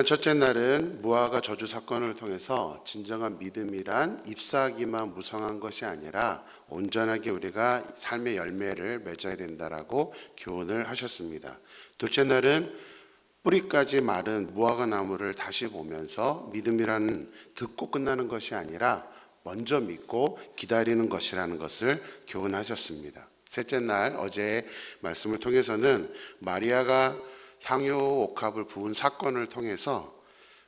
첫째 날은 무화과 저주 사건을 통해서 진정한 믿음이란 잎사귀만 무성한 것이 아니라 온전하게 우리가 삶의 열매를 맺어야 된다라고 교훈을 하셨습니다. 둘째 날은 뿌리까지 마른 무화과 나무를 다시 보면서 믿음이란 듣고 끝나는 것이 아니라 먼저 믿고 기다리는 것이라는 것을 교훈하셨습니다. 셋째 날 어제의 말씀을 통해서는 마리아가 향유 옥합을 부은 사건을 통해서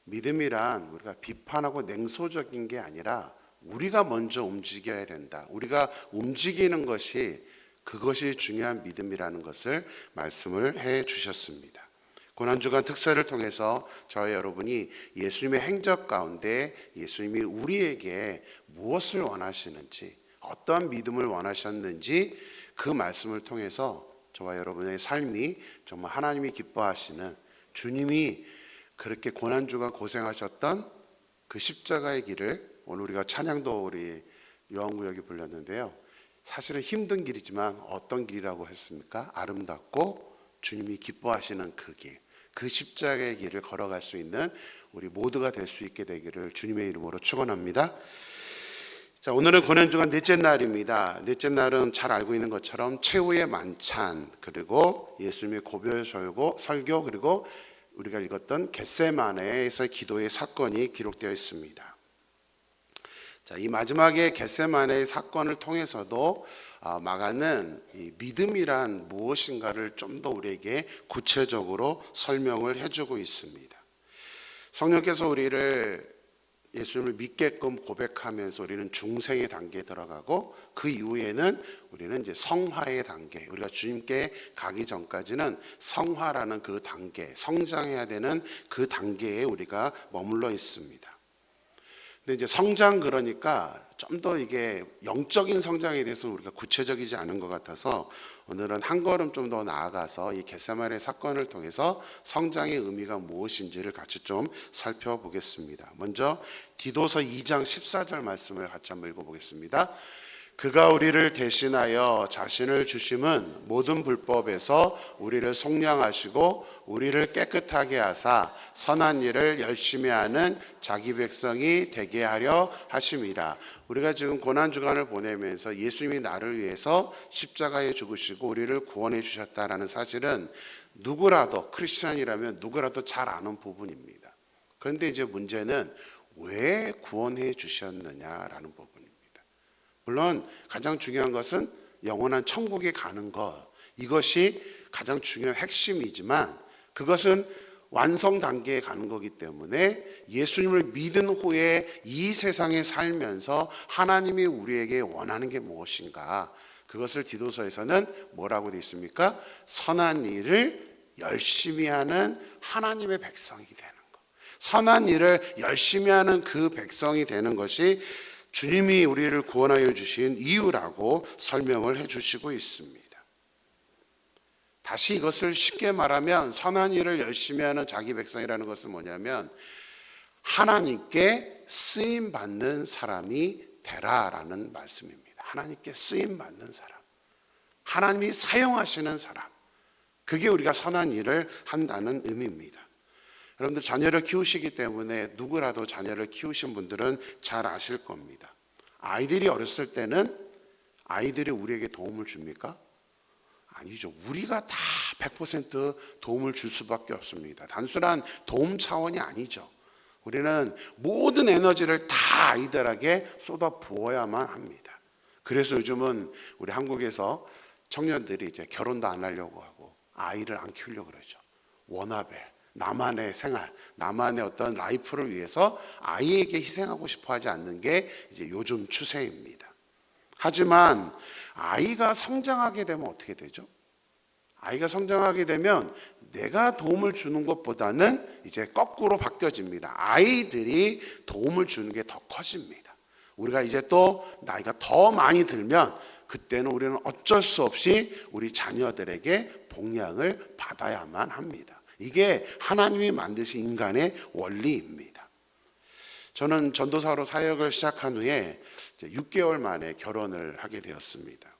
믿음이란 우리가 비판하고 냉소적인 게 아니라 우리가 먼저 움직여야 된다. 우리가 움직이는 것이 그것이 중요한 믿음이라는 것을 말씀을 해 주셨습니다. 고난주간 특사를 통해서 저와 여러분이 예수님의 행적 가운데 예수님이 우리에게 무엇을 원하시는지, 어떠한 믿음을 원하셨는지 그 말씀을 통해서 저와 여러분의 삶이 정말 하나님이 기뻐하시는, 주님이 그렇게 고난주간 고생하셨던 그 십자가의 길을 오늘 우리가 찬양도 우리 요한구역이 불렸는데요. 사실은 힘든 길이지만 어떤 길이라고 했습니까? 아름답고 주님이 기뻐하시는 그 길, 그 십자가의 길을 걸어갈 수 있는 우리 모두가 될 수 있게 되기를 주님의 이름으로 축원합니다. 자, 오늘은 고난주간 넷째 날입니다. 넷째 날은 잘 알고 있는 것처럼 최후의 만찬, 그리고 예수님의 고별 설교, 그리고 우리가 읽었던 겟세마네에서 기도의 사건이 기록되어 있습니다. 자, 이 마지막에 겟세마네의 사건을 통해서도 마가는 이 믿음이란 무엇인가를 좀 더 우리에게 구체적으로 설명을 해주고 있습니다. 성령께서 우리를 예수님을 믿게끔 고백하면서 우리는 중생의 단계에 들어가고 그 이후에는 우리는 이제 성화의 단계, 우리가 주님께 가기 전까지는 성화라는 그 단계, 성장해야 되는 그 단계에 우리가 머물러 있습니다. 근데 이제 성장, 그러니까 좀 더 이게 영적인 성장에 대해서 우리가 구체적이지 않은 것 같아서 오늘은 한 걸음 좀 더 나아가서 이 겟세마네 사건을 통해서 성장의 의미가 무엇인지를 같이 좀 살펴보겠습니다. 먼저 디도서 2장 14절 말씀을 같이 한번 읽어보겠습니다. 그가 우리를 대신하여 자신을 주심은 모든 불법에서 우리를 속량하시고 우리를 깨끗하게 하사 선한 일을 열심히 하는 자기 백성이 되게 하려 하심이라. 우리가 지금 고난주간을 보내면서 예수님이 나를 위해서 십자가에 죽으시고 우리를 구원해 주셨다라는 사실은 누구라도, 크리스찬이라면 누구라도 잘 아는 부분입니다. 그런데 이제 문제는 왜 구원해 주셨느냐라는 부분입니다. 물론 가장 중요한 것은 영원한 천국에 가는 것, 이것이 가장 중요한 핵심이지만 그것은 완성 단계에 가는 거기 때문에 예수님을 믿은 후에 이 세상에 살면서 하나님이 우리에게 원하는 게 무엇인가, 그것을 디도서에서는 뭐라고 되어 있습니까? 선한 일을 열심히 하는 하나님의 백성이 되는 것, 선한 일을 열심히 하는 그 백성이 되는 것이 주님이 우리를 구원하여 주신 이유라고 설명을 해주시고 있습니다. 다시 이것을 쉽게 말하면 선한 일을 열심히 하는 자기 백성이라는 것은 뭐냐면 하나님께 쓰임받는 사람이 되라라는 말씀입니다. 하나님께 쓰임받는 사람, 하나님이 사용하시는 사람, 그게 우리가 선한 일을 한다는 의미입니다. 여러분들 자녀를 키우시기 때문에 누구라도 자녀를 키우신 분들은 잘 아실 겁니다. 아이들이 어렸을 때는 아이들이 우리에게 도움을 줍니까? 아니죠. 우리가 다 100% 도움을 줄 수밖에 없습니다. 단순한 도움 차원이 아니죠. 우리는 모든 에너지를 다 아이들에게 쏟아 부어야만 합니다. 그래서 요즘은 우리 한국에서 청년들이 이제 결혼도 안 하려고 하고 아이를 안 키우려고 그러죠. 워나벨, 나만의 생활, 나만의 어떤 라이프를 위해서 아이에게 희생하고 싶어 하지 않는 게 이제 요즘 추세입니다. 하지만 아이가 성장하게 되면 어떻게 되죠? 아이가 성장하게 되면 내가 도움을 주는 것보다는 이제 거꾸로 바뀌어집니다. 아이들이 도움을 주는 게 더 커집니다. 우리가 이제 또 나이가 더 많이 들면 그때는 우리는 어쩔 수 없이 우리 자녀들에게 복양을 받아야만 합니다. 이게 하나님이 만드신 인간의 원리입니다. 저는 전도사로 사역을 시작한 후에 6개월 만에 결혼을 하게 되었습니다.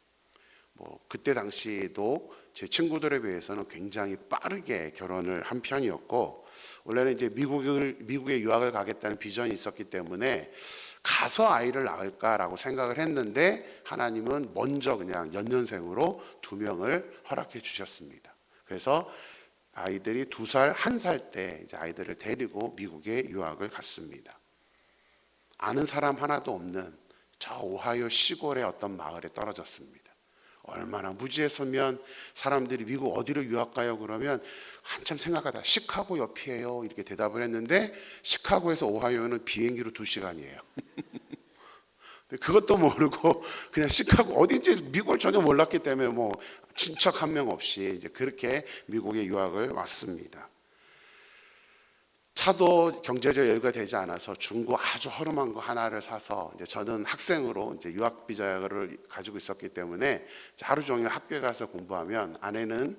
그때 당시도 제 친구들에 비해서는 굉장히 빠르게 결혼을 한 편이었고 원래는 이제 미국에 유학을 가겠다는 비전이 있었기 때문에 가서 아이를 낳을까라고 생각을 했는데 하나님은 먼저 그냥 연년생으로 2명을 허락해 주셨습니다. 그래서 아이들이 2살, 1살 때 이제 아이들을 데리고 미국에 유학을 갔습니다. 아는 사람 하나도 없는 저 오하이오 시골의 어떤 마을에 떨어졌습니다. 얼마나 무지했으면 사람들이 미국 어디로 유학 가요? 그러면 한참 생각하다 시카고 옆이에요 이렇게 대답을 했는데 시카고에서 오하이오는 비행기로 2시간이에요. 그것도 모르고 그냥 시카고 어딘지 미국을 전혀 몰랐기 때문에 뭐 친척 한 명 없이 이제 그렇게 미국에 유학을 왔습니다. 차도 경제적 여유가 되지 않아서 중고 아주 허름한 거 하나를 사서 이제 저는 학생으로 이제 유학 비자를 가지고 있었기 때문에 하루 종일 학교에 가서 공부하면 아내는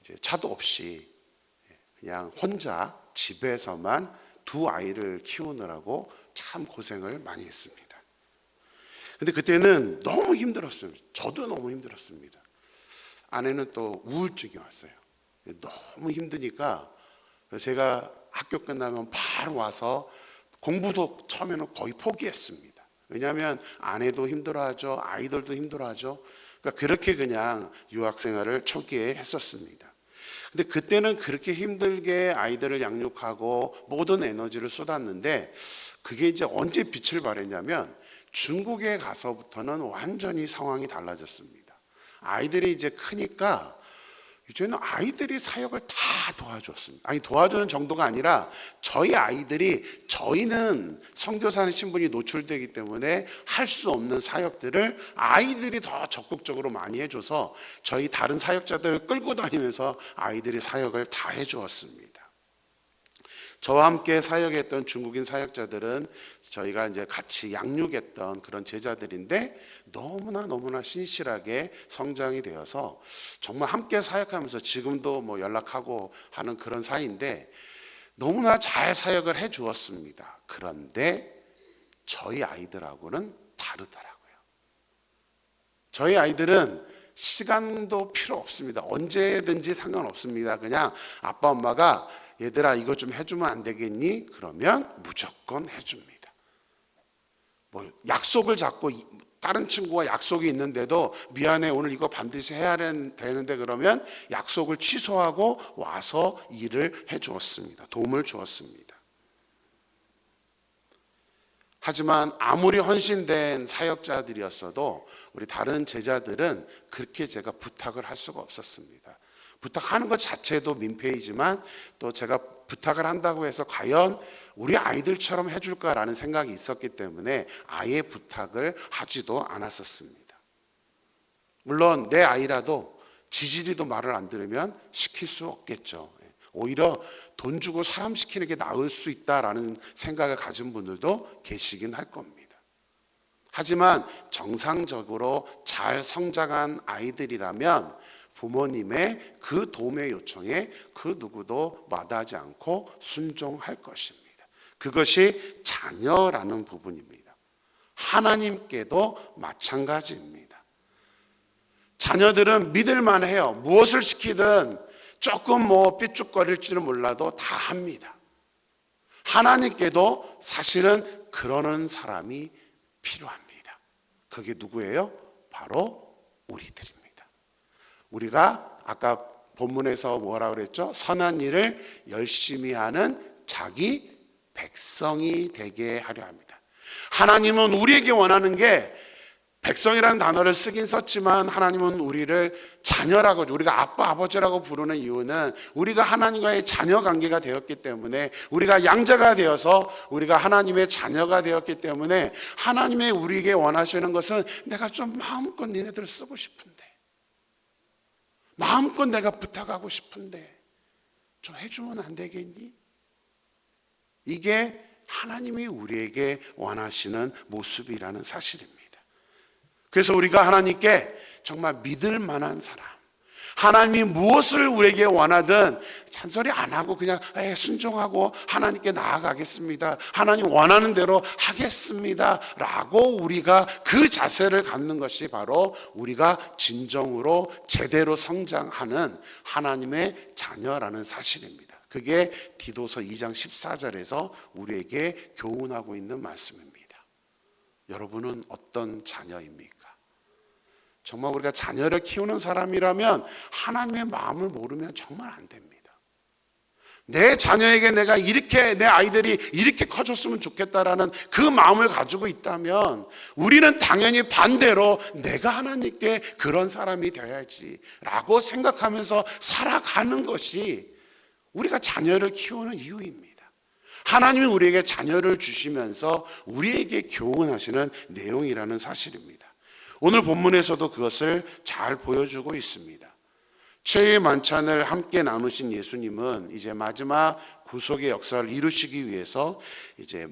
이제 차도 없이 그냥 혼자 집에서만 2 아이를 키우느라고 참 고생을 많이 했습니다. 근데 그때는 너무 힘들었어요. 저도 너무 힘들었습니다. 아내는 또 우울증이 왔어요. 너무 힘드니까 제가 학교 끝나면 바로 와서 공부도 처음에는 거의 포기했습니다. 왜냐하면 아내도 힘들어하죠. 아이들도 힘들어하죠. 그러니까 그렇게 그냥 유학 생활을 초기에 했었습니다. 근데 그때는 그렇게 힘들게 아이들을 양육하고 모든 에너지를 쏟았는데 그게 이제 언제 빛을 발했냐면 중국에 가서부터는 완전히 상황이 달라졌습니다. 아이들이 이제 크니까 이제는 아이들이 사역을 다 도와줬습니다. 아니 도와주는 정도가 아니라 저희 아이들이 저희는 선교사는 신분이 노출되기 때문에 할 수 없는 사역들을 아이들이 더 적극적으로 많이 해줘서 저희 다른 사역자들을 끌고 다니면서 아이들이 사역을 다 해주었습니다. 저와 함께 사역했던 중국인 사역자들은 저희가 이제 같이 양육했던 그런 제자들인데 너무나 신실하게 성장이 되어서 정말 함께 사역하면서 지금도 뭐 연락하고 하는 그런 사이인데 너무나 잘 사역을 해 주었습니다. 그런데 저희 아이들하고는 다르더라고요. 저희 아이들은 시간도 필요 없습니다. 언제든지 상관없습니다. 그냥 아빠 엄마가 얘들아 이거 좀 해주면 안 되겠니? 그러면 무조건 해줍니다. 뭐 약속을 잡고 다른 친구와 약속이 있는데도 미안해 오늘 이거 반드시 해야 되는데 그러면 약속을 취소하고 와서 일을 해주었습니다. 도움을 주었습니다. 하지만 아무리 헌신된 사역자들이었어도 우리 다른 제자들은 그렇게 제가 부탁을 할 수가 없었습니다. 부탁하는 것 자체도 민폐이지만 또 제가 부탁을 한다고 해서 과연 우리 아이들처럼 해줄까라는 생각이 있었기 때문에 아예 부탁을 하지도 않았었습니다. 물론 내 아이라도 지지리도 말을 안 들으면 시킬 수 없겠죠. 오히려 돈 주고 사람 시키는 게 나을 수 있다라는 생각을 가진 분들도 계시긴 할 겁니다. 하지만 정상적으로 잘 성장한 아이들이라면 부모님의 그 도움의 요청에 그 누구도 마다하지 않고 순종할 것입니다. 그것이 자녀라는 부분입니다. 하나님께도 마찬가지입니다. 자녀들은 믿을만 해요. 무엇을 시키든 조금 뭐 삐죽거릴지는 몰라도 다 합니다. 하나님께도 사실은 그러는 사람이 필요합니다. 그게 누구예요? 바로 우리들입니다. 우리가 아까 본문에서 뭐라 그랬죠? 선한 일을 열심히 하는 자기 백성이 되게 하려 합니다. 하나님은 우리에게 원하는 게 백성이라는 단어를 쓰긴 썼지만 하나님은 우리를 자녀라고 우리가 아빠 아버지라고 부르는 이유는 우리가 하나님과의 자녀 관계가 되었기 때문에 우리가 양자가 되어서 우리가 하나님의 자녀가 되었기 때문에 하나님의 우리에게 원하시는 것은 내가 좀 마음껏 니네들 쓰고 싶은데 마음껏 내가 부탁하고 싶은데 좀 해주면 안 되겠니? 이게 하나님이 우리에게 원하시는 모습이라는 사실입니다. 그래서 우리가 하나님께 정말 믿을 만한 사람, 하나님이 무엇을 우리에게 원하든 잔소리 안 하고 그냥 순종하고 하나님께 나아가겠습니다, 하나님 원하는 대로 하겠습니다 라고 우리가 그 자세를 갖는 것이 바로 우리가 진정으로 제대로 성장하는 하나님의 자녀라는 사실입니다. 그게 디도서 2장 14절에서 우리에게 교훈하고 있는 말씀입니다. 여러분은 어떤 자녀입니까? 정말 우리가 자녀를 키우는 사람이라면 하나님의 마음을 모르면 정말 안 됩니다. 내 자녀에게 내가 이렇게, 내 아이들이 이렇게 커졌으면 좋겠다라는 그 마음을 가지고 있다면 우리는 당연히 반대로 내가 하나님께 그런 사람이 되어야지 라고 생각하면서 살아가는 것이 우리가 자녀를 키우는 이유입니다. 하나님이 우리에게 자녀를 주시면서 우리에게 교훈하시는 내용이라는 사실입니다. 오늘 본문에서도 그것을 잘 보여주고 있습니다. 최후의 만찬을 함께 나누신 예수님은 이제 마지막 구속의 역사를 이루시기 위해서 이제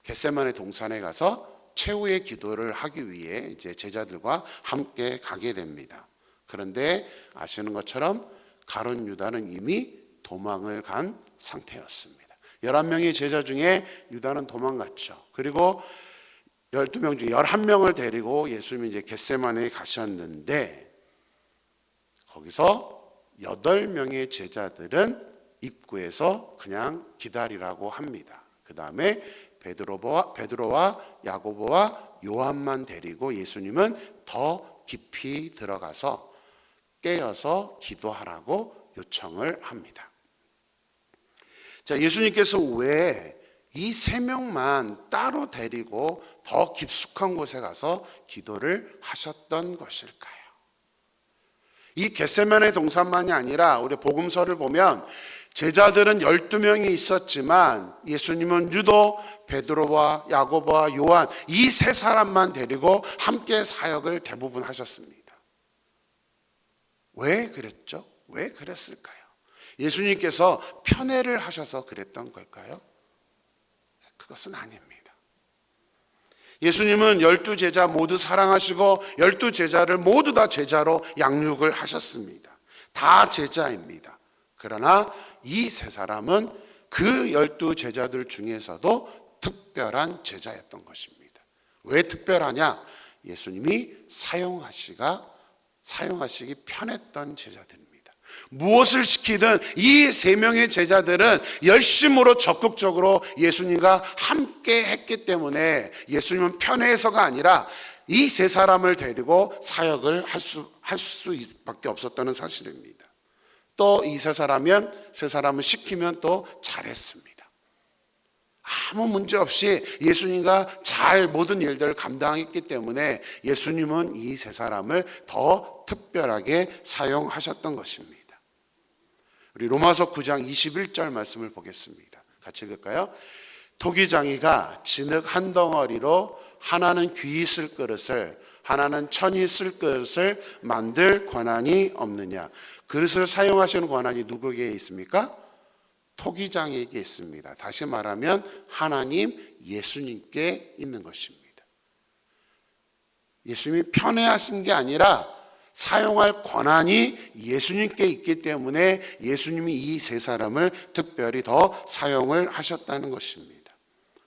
겟세마네 동산에 가서 최후의 기도를 하기 위해 이제 제자들과 함께 가게 됩니다. 그런데 아시는 것처럼 가룟 유다는 이미 도망을 간 상태였습니다. 11명의 제자 중에 유다는 도망갔죠. 그리고 12명 중에 11명을 데리고 예수님이 이제 겟세마네에 가셨는데 거기서 8명의 제자들은 입구에서 그냥 기다리라고 합니다. 그 다음에 베드로와 야고보와 요한만 데리고 예수님은 더 깊이 들어가서 깨어서 기도하라고 요청을 합니다. 자, 예수님께서 왜 이 3명만 따로 데리고 더 깊숙한 곳에 가서 기도를 하셨던 것일까요? 이 겟세마네 동산만이 아니라 우리 복음서를 보면 제자들은 12명이 있었지만 예수님은 유도 베드로와 야고보와 요한 이 3사람만 데리고 함께 사역을 대부분 하셨습니다. 왜 그랬죠? 왜 그랬을까요? 예수님께서 편애를 하셔서 그랬던 걸까요? 그것은 아닙니다. 예수님은 12제자 모두 사랑하시고 12제자를 모두 다 제자로 양육을 하셨습니다. 다 제자입니다. 그러나 이 3사람은 그 12제자들 중에서도 특별한 제자였던 것입니다. 왜 특별하냐? 예수님이 사용하시기 편했던 제자들입니다. 무엇을 시키든 이 3명의 제자들은 열심으로 적극적으로 예수님과 함께 했기 때문에 예수님은 편해서가 아니라 이 3사람을 데리고 사역을 할 수밖에 없었다는 사실입니다. 또 이 3사람은 시키면 또 잘했습니다. 아무 문제 없이 예수님과 잘 모든 일들을 감당했기 때문에 예수님은 이 3사람을 더 특별하게 사용하셨던 것입니다. 우리 로마서 9장 21절 말씀을 보겠습니다. 같이 읽을까요? 토기장이가 진흙 한 덩어리로 하나는 귀히 쓸 그릇을 하나는 천히 쓸 그릇을 만들 권한이 없느냐? 그릇을 사용하시는 권한이 누구에게 있습니까? 토기장에게 있습니다. 다시 말하면 하나님 예수님께 있는 것입니다. 예수님이 편애하신 게 아니라 사용할 권한이 예수님께 있기 때문에 예수님이 이 3사람을 특별히 더 사용을 하셨다는 것입니다.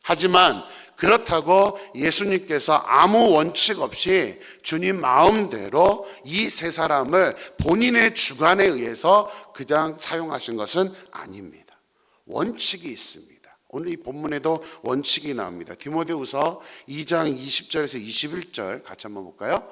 하지만 그렇다고 예수님께서 아무 원칙 없이 주님 마음대로 이 3사람을 본인의 주관에 의해서 그냥 사용하신 것은 아닙니다. 원칙이 있습니다. 오늘 이 본문에도 원칙이 나옵니다. 디모데후서 2장 20절에서 21절 같이 한번 볼까요?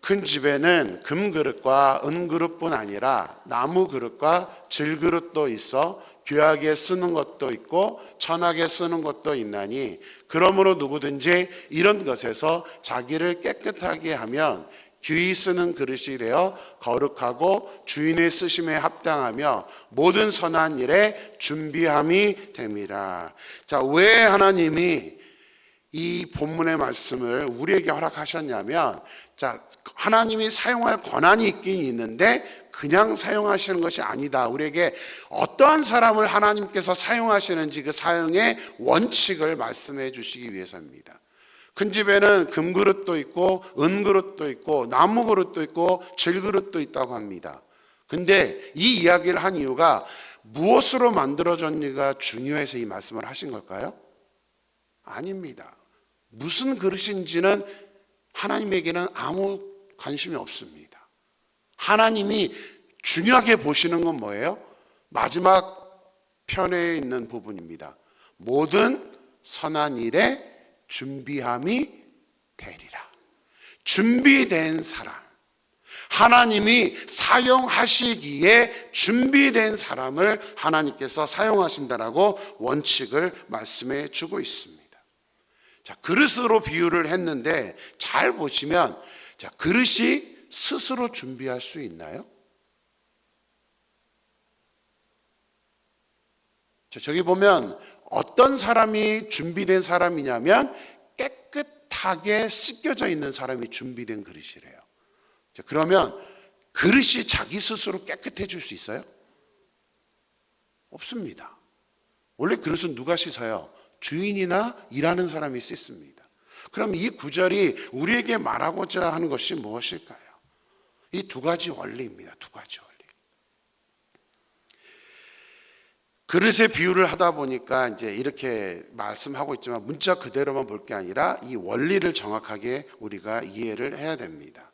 큰 집에는 금그릇과 은그릇뿐 아니라 나무그릇과 질그릇도 있어 귀하게 쓰는 것도 있고 천하게 쓰는 것도 있나니 그러므로 누구든지 이런 것에서 자기를 깨끗하게 하면 귀히 쓰는 그릇이 되어 거룩하고 주인의 쓰심에 합당하며 모든 선한 일에 준비함이 됨이라. 자, 왜 하나님이 이 본문의 말씀을 우리에게 허락하셨냐면, 자, 하나님이 사용할 권한이 있긴 있는데 그냥 사용하시는 것이 아니다. 우리에게 어떠한 사람을 하나님께서 사용하시는지 그 사용의 원칙을 말씀해 주시기 위해서입니다. 큰 집에는 금그릇도 있고 은그릇도 있고 나무그릇도 있고 질그릇도 있다고 합니다. 근데 이 이야기를 한 이유가 무엇으로 만들어졌는지가 중요해서 이 말씀을 하신 걸까요? 아닙니다. 무슨 그릇인지는 하나님에게는 아무 관심이 없습니다. 하나님이 중요하게 보시는 건 뭐예요? 마지막 편에 있는 부분입니다. 모든 선한 일에 준비함이 되리라. 준비된 사람, 하나님이 사용하시기에 준비된 사람을 하나님께서 사용하신다라고 원칙을 말씀해 주고 있습니다. 자, 그릇으로 비유를 했는데 잘 보시면, 자, 그릇이 스스로 준비할 수 있나요? 자, 저기 보면 어떤 사람이 준비된 사람이냐면 깨끗하게 씻겨져 있는 사람이 준비된 그릇이래요. 자, 그러면 그릇이 자기 스스로 깨끗해질 수 있어요? 없습니다. 원래 그릇은 누가 씻어요? 주인이나 일하는 사람이 씻습니다. 그럼 이 구절이 우리에게 말하고자 하는 것이 무엇일까요? 이 두 가지 원리입니다. 두 가지 원리. 그릇의 비유를 하다 보니까 이제 이렇게 말씀하고 있지만 문자 그대로만 볼 게 아니라 이 원리를 정확하게 우리가 이해를 해야 됩니다.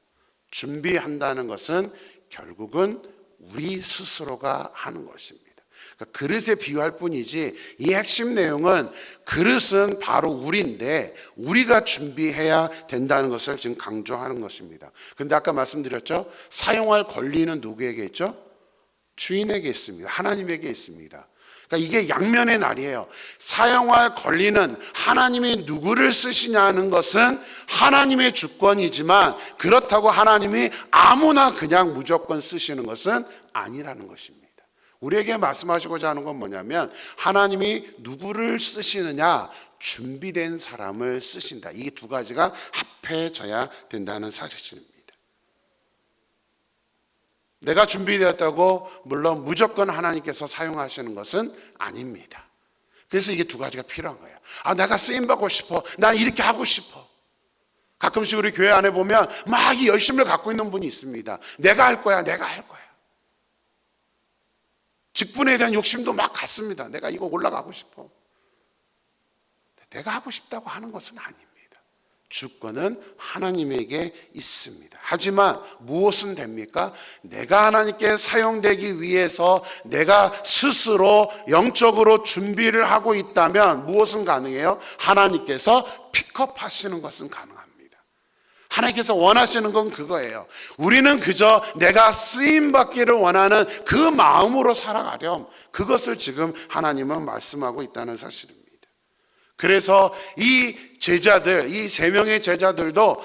준비한다는 것은 결국은 우리 스스로가 하는 것입니다. 그러니까 그릇에 비유할 뿐이지 이 핵심 내용은 그릇은 바로 우리인데 우리가 준비해야 된다는 것을 지금 강조하는 것입니다. 그런데 아까 말씀드렸죠? 사용할 권리는 누구에게 있죠? 주인에게 있습니다. 하나님에게 있습니다. 그러니까 이게 양면의 날이에요. 사용할 권리는 하나님이 누구를 쓰시냐는 것은 하나님의 주권이지만 그렇다고 하나님이 아무나 그냥 무조건 쓰시는 것은 아니라는 것입니다. 우리에게 말씀하시고자 하는 건 뭐냐면 하나님이 누구를 쓰시느냐, 준비된 사람을 쓰신다. 이 두 가지가 합해져야 된다는 사실입니다. 내가 준비되었다고 물론 무조건 하나님께서 사용하시는 것은 아닙니다. 그래서 이게 두 가지가 필요한 거예요. 아, 내가 쓰임받고 싶어. 난 이렇게 하고 싶어. 가끔씩 우리 교회 안에 보면 막 이 열심을 갖고 있는 분이 있습니다. 내가 할 거야. 내가 할 거야. 직분에 대한 욕심도 막 갖습니다. 내가 이거 올라가고 싶어. 내가 하고 싶다고 하는 것은 아닙니다. 주권은 하나님에게 있습니다. 하지만 무엇은 됩니까? 내가 하나님께 사용되기 위해서 내가 스스로 영적으로 준비를 하고 있다면 무엇은 가능해요? 하나님께서 픽업하시는 것은 가능합니다. 하나님께서 원하시는 건 그거예요. 우리는 그저 내가 쓰임받기를 원하는 그 마음으로 살아가렴. 그것을 지금 하나님은 말씀하고 있다는 사실입니다. 그래서 이 제자들, 이 세 명의 제자들도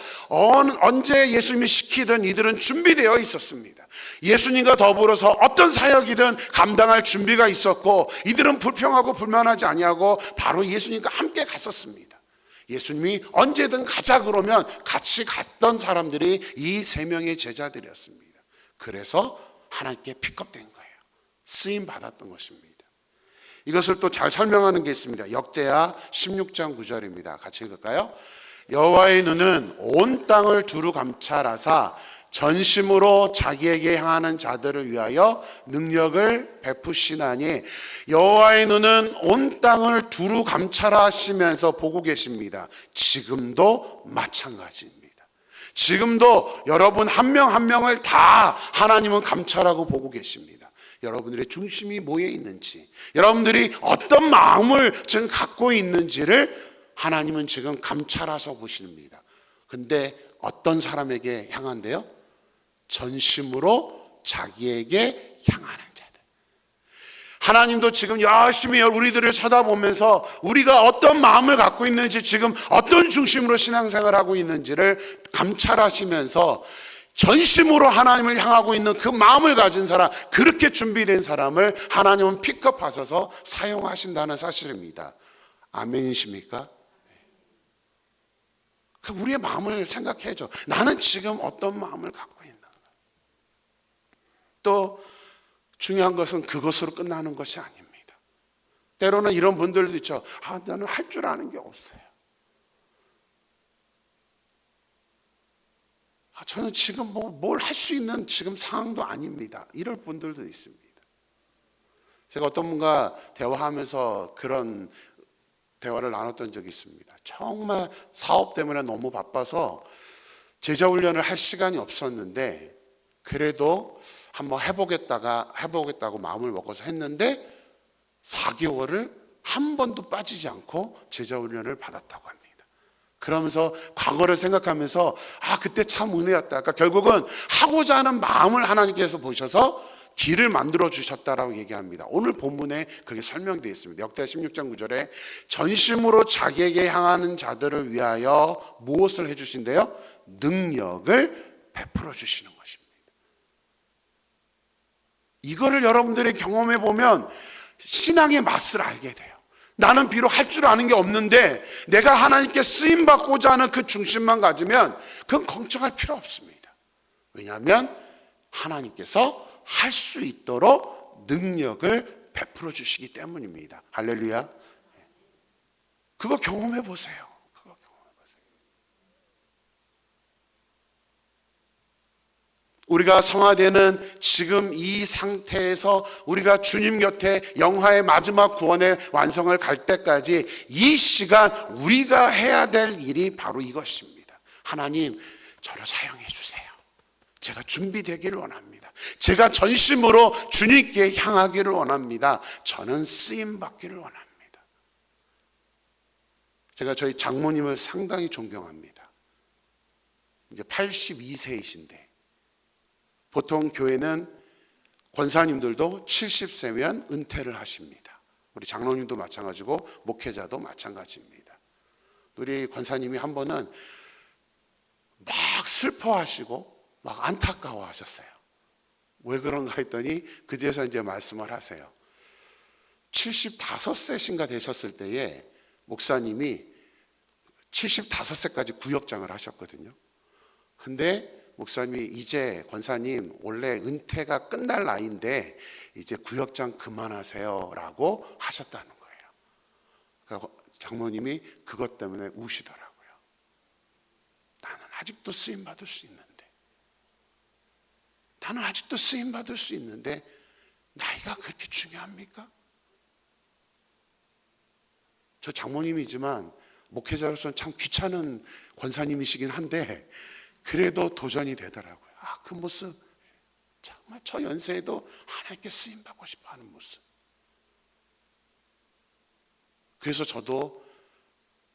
언제 예수님이 시키든 이들은 준비되어 있었습니다. 예수님과 더불어서 어떤 사역이든 감당할 준비가 있었고 이들은 불평하고 불만하지 아니하고 바로 예수님과 함께 갔었습니다. 예수님이 언제든 가자 그러면 같이 갔던 사람들이 이 세 명의 제자들이었습니다. 그래서 하나님께 픽업된 거예요. 쓰임 받았던 것입니다. 이것을 또 잘 설명하는 게 있습니다. 역대하 16장 9절입니다. 같이 읽을까요? 여호와의 눈은 온 땅을 두루 감찰하사 전심으로 자기에게 향하는 자들을 위하여 능력을 베푸시나니 여호와의 눈은 온 땅을 두루 감찰하시면서 보고 계십니다. 지금도 마찬가지입니다. 지금도 여러분 한 명 한 명을 다 하나님은 감찰하고 보고 계십니다. 여러분들의 중심이 뭐에 있는지, 여러분들이 어떤 마음을 지금 갖고 있는지를 하나님은 지금 감찰해서 보십니다. 근데 어떤 사람에게 향한대요? 전심으로 자기에게 향하는 자들. 하나님도 지금 열심히 우리들을 쳐다보면서 우리가 어떤 마음을 갖고 있는지, 지금 어떤 중심으로 신앙생활을 하고 있는지를 감찰하시면서 전심으로 하나님을 향하고 있는 그 마음을 가진 사람, 그렇게 준비된 사람을 하나님은 픽업하셔서 사용하신다는 사실입니다. 아멘이십니까? 우리의 마음을 생각해줘. 나는 지금 어떤 마음을 갖고 있나? 또 중요한 것은 그것으로 끝나는 것이 아닙니다. 때로는 이런 분들도 있죠. 아, 나는 할 줄 아는 게 없어요. 저는 지금 뭘 할 수 있는 지금 상황도 아닙니다. 이럴 분들도 있습니다. 제가 어떤 분과 대화하면서 그런 대화를 나눴던 적이 있습니다. 정말 사업 때문에 너무 바빠서 제자 훈련을 할 시간이 없었는데 그래도 한번 해보겠다고 마음을 먹어서 했는데 4개월을 한 번도 빠지지 않고 제자 훈련을 받았다고 합니다. 그러면서 과거를 생각하면서 그때 참 은혜였다. 그러니까 결국은 하고자 하는 마음을 하나님께서 보셔서 길을 만들어 주셨다라고 얘기합니다. 오늘 본문에 그게 설명되어 있습니다. 역대하 16장 9절에 전심으로 자기에게 향하는 자들을 위하여 무엇을 해주신대요? 능력을 베풀어 주시는 것입니다. 이거를 여러분들이 경험해 보면 신앙의 맛을 알게 돼요. 나는 비록 할 줄 아는 게 없는데 내가 하나님께 쓰임받고자 하는 그 중심만 가지면 그건 걱정할 필요 없습니다. 왜냐하면 하나님께서 할 수 있도록 능력을 베풀어 주시기 때문입니다. 할렐루야. 그거 경험해 보세요. 우리가 성화되는 지금 이 상태에서 우리가 주님 곁에 영화의 마지막 구원의 완성을 갈 때까지 이 시간 우리가 해야 될 일이 바로 이것입니다. 하나님, 저를 사용해 주세요. 제가 준비되기를 원합니다. 제가 전심으로 주님께 향하기를 원합니다. 저는 쓰임받기를 원합니다. 제가 저희 장모님을 상당히 존경합니다. 이제 82세이신데 보통 교회는 권사님들도 70세면 은퇴를 하십니다. 우리 장로님도 마찬가지고 목회자도 마찬가지입니다. 우리 권사님이 한 번은 막 슬퍼하시고 막 안타까워하셨어요. 왜 그런가 했더니 그제서 이제 말씀을 하세요. 75세신가 되셨을 때에 목사님이 75세까지 구역장을 하셨거든요. 근데 목사님이 이제 권사님 원래 은퇴가 끝날 나이인데 이제 구역장 그만하세요 라고 하셨다는 거예요. 그러니까 장모님이 그것 때문에 우시더라고요. 나는 아직도 쓰임받을 수 있는데 나이가 그렇게 중요합니까? 저 장모님이지만 목회자로서는 참 귀찮은 권사님이시긴 한데 그래도 도전이 되더라고요. 그 모습 정말 저 연세에도 하나님께 쓰임받고 싶어하는 모습. 그래서 저도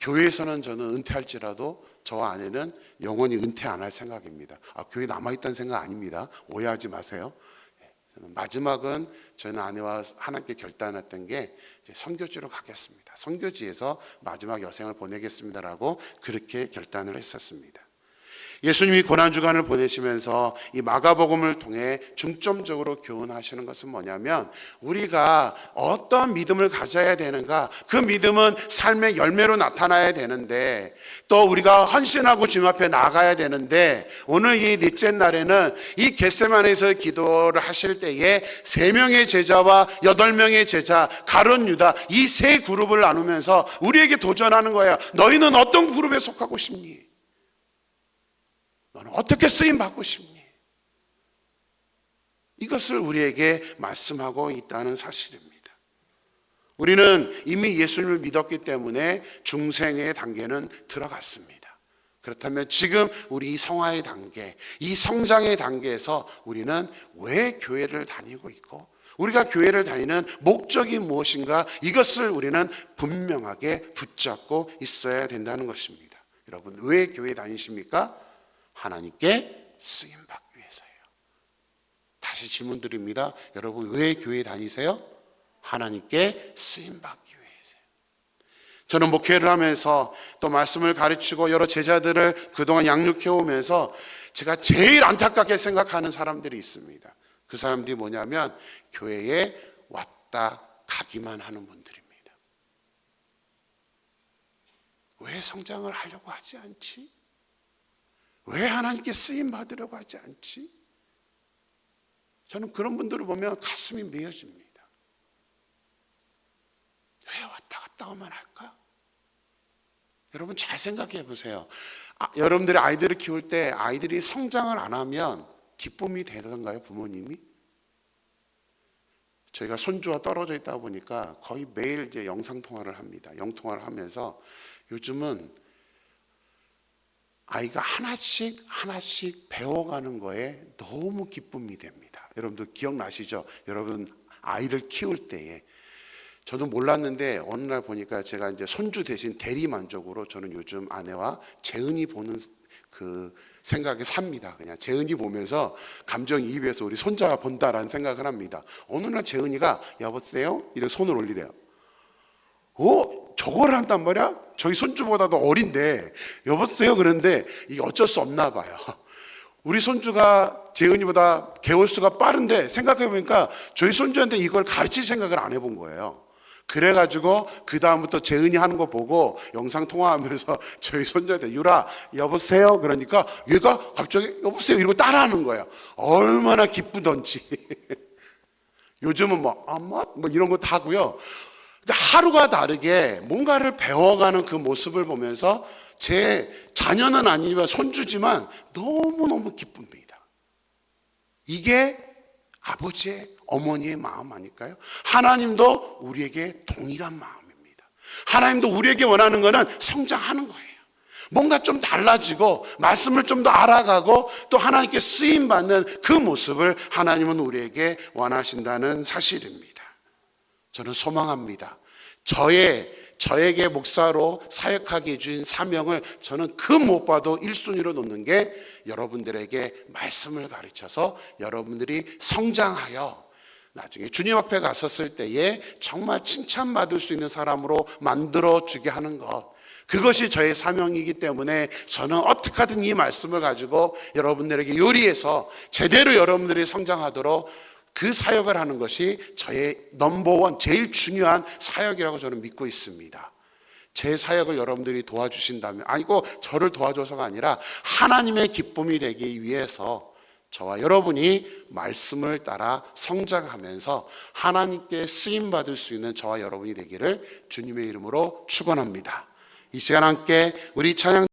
교회에서는 저는 은퇴할지라도 저와 아내는 영원히 은퇴 안 할 생각입니다. 교회 남아있다는 생각 아닙니다. 오해하지 마세요. 저는 마지막은 저는 아내와 하나님께 결단했던 게 이제 선교지로 가겠습니다. 선교지에서 마지막 여생을 보내겠습니다라고 그렇게 결단을 했었습니다. 예수님이 고난주간을 보내시면서 이 마가복음을 통해 중점적으로 교훈하시는 것은 뭐냐면 우리가 어떤 믿음을 가져야 되는가, 그 믿음은 삶의 열매로 나타나야 되는데 또 우리가 헌신하고 주님 앞에 나가야 되는데 오늘 이 넷째 날에는 이 겟세마네에서 기도를 하실 때에 3명의 제자와 8명의 제자, 가룟 유다 이 3그룹을 나누면서 우리에게 도전하는 거예요. 너희는 어떤 그룹에 속하고 싶니? 너는 어떻게 쓰임 받고 싶니? 이것을 우리에게 말씀하고 있다는 사실입니다. 우리는 이미 예수님을 믿었기 때문에 중생의 단계는 들어갔습니다. 그렇다면 지금 우리 이 성화의 단계, 이 성장의 단계에서 우리는 왜 교회를 다니고 있고 우리가 교회를 다니는 목적이 무엇인가, 이것을 우리는 분명하게 붙잡고 있어야 된다는 것입니다. 여러분, 왜 교회 다니십니까? 하나님께 쓰임받기 위해서예요. 다시 질문 드립니다. 여러분, 왜 교회 다니세요? 하나님께 쓰임받기 위해서요. 저는 목회를 하면서 또 말씀을 가르치고 여러 제자들을 그동안 양육해 오면서 제가 제일 안타깝게 생각하는 사람들이 있습니다. 그 사람들이 뭐냐면 교회에 왔다 가기만 하는 분들입니다. 왜 성장을 하려고 하지 않지? 왜 하나님께 쓰임 받으려고 하지 않지? 저는 그런 분들을 보면 가슴이 메어집니다. 왜 왔다 갔다만 할까? 여러분 잘 생각해 보세요. 여러분들이 아이들을 키울 때 아이들이 성장을 안 하면 기쁨이 되던가요, 부모님이? 저희가 손주와 떨어져 있다 보니까 거의 매일 이제 영상 통화를 합니다. 영통화를 하면서 요즘은 아이가 하나씩 배워가는 거에 너무 기쁨이 됩니다. 여러분들 기억나시죠? 여러분 아이를 키울 때에 저도 몰랐는데 어느 날 보니까 제가 이제 손주 대신 대리 만족으로 저는 요즘 아내와 재은이 보는 그 생각에 삽니다. 그냥 재은이 보면서 감정이입해서 우리 손자가 본다라는 생각을 합니다. 어느 날 재은이가 여보세요? 이렇게 손을 올리래요. 저걸 한단 말이야? 저희 손주보다도 어린데 여보세요? 그런데 이게 어쩔 수 없나 봐요. 우리 손주가 재은이보다 개월수가 빠른데 생각해보니까 저희 손주한테 이걸 가르칠 생각을 안 해본 거예요. 그래가지고 그 다음부터 재은이 하는 거 보고 영상 통화하면서 저희 손주한테 유라 여보세요? 그러니까 얘가 갑자기 여보세요? 이러고 따라하는 거예요. 얼마나 기쁘던지. 요즘은 뭐 엄마? 뭐 이런 것도 하고요. 하루가 다르게 뭔가를 배워가는 그 모습을 보면서 제 자녀는 아니지만 손주지만 너무너무 기쁩니다. 이게 아버지의 어머니의 마음 아닐까요? 하나님도 우리에게 동일한 마음입니다. 하나님도 우리에게 원하는 것은 성장하는 거예요. 뭔가 좀 달라지고 말씀을 좀 더 알아가고 또 하나님께 쓰임받는 그 모습을 하나님은 우리에게 원하신다는 사실입니다. 저는 소망합니다. 저에게 목사로 사역하게 해준 사명을 저는 그 무엇보다도 1순위로 놓는 게 여러분들에게 말씀을 가르쳐서 여러분들이 성장하여 나중에 주님 앞에 갔었을 때에 정말 칭찬받을 수 있는 사람으로 만들어주게 하는 것, 그것이 저의 사명이기 때문에 저는 어떻게 하든 이 말씀을 가지고 여러분들에게 요리해서 제대로 여러분들이 성장하도록 그 사역을 하는 것이 저의 넘버원 제일 중요한 사역이라고 저는 믿고 있습니다. 제 사역을 여러분들이 도와주신다면, 아니고 저를 도와줘서가 아니라 하나님의 기쁨이 되기 위해서 저와 여러분이 말씀을 따라 성장하면서 하나님께 쓰임받을 수 있는 저와 여러분이 되기를 주님의 이름으로 축원합니다. 이 시간 함께 우리 찬양